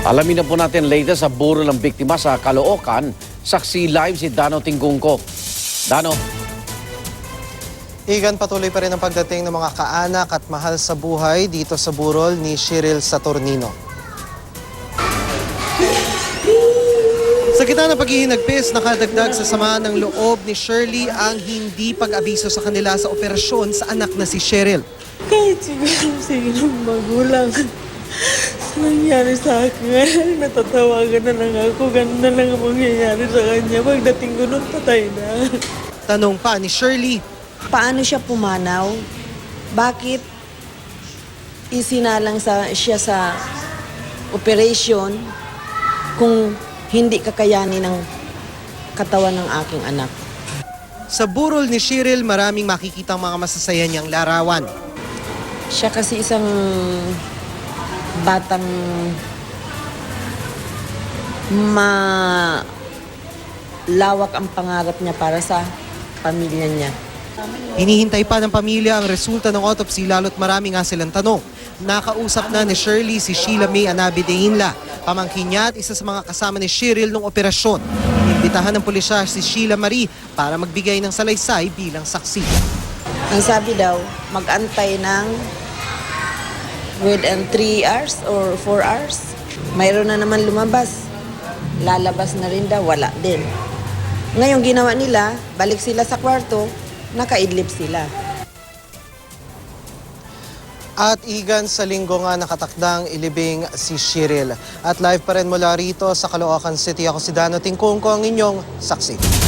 Alamin na po natin latest sa burol ng biktima sa Caloocan. Saksi live si Dano Tingkungko. Dano. Igan, patuloy pa rin ang pagdating ng mga kaanak at mahal sa buhay dito sa burol ni Shiril Saturnino. Sa gitna ng paghihinagpis, nakadagdag sa sama ng loob ni Shirley ang hindi pag-abiso sa kanila sa operasyon sa anak na si Shiril. Kahit siguro sige ng magulang sa nangyari sa akin, natatawagan na lang ako, ganun na lang ang mangyayari sa kanya. Pagdating ko nun, patay na. Tanong pa ni Shirley, Paano siya pumanaw? Bakit isinalang siya sa operation kung hindi kakayanin ng katawan ng aking anak? sa burol ni Shiril maraming makikitang mga masasaya niyang larawan. Siya kasi isang batang malawak ang pangarap niya para sa pamilya niya. Hinihintay pa ng pamilya ang resulta ng autopsy lalo't marami nga silang tanong. Nakausap na ni Shirley si Sheila May Anabi de Inla, pamangkin niya at isa sa mga kasama ni Shiril nung operasyon. Inimbitahan ng pulisya si Sheila Marie para magbigay ng salaysay bilang saksi. Ang sabi daw, mag-antay ng within 3 hours or 4 hours. Mayroon na naman lumabas. Lalabas na rin daw, wala din. Ngayon ginawa nila, balik sila sa kwarto, nakaidlip sila. At Igan, sa linggo nga nakatakdang ilibing si Shiril. At live pa rin mula rito sa Caloocan City. Ako si Dano Tingkungko, ang inyong saksi.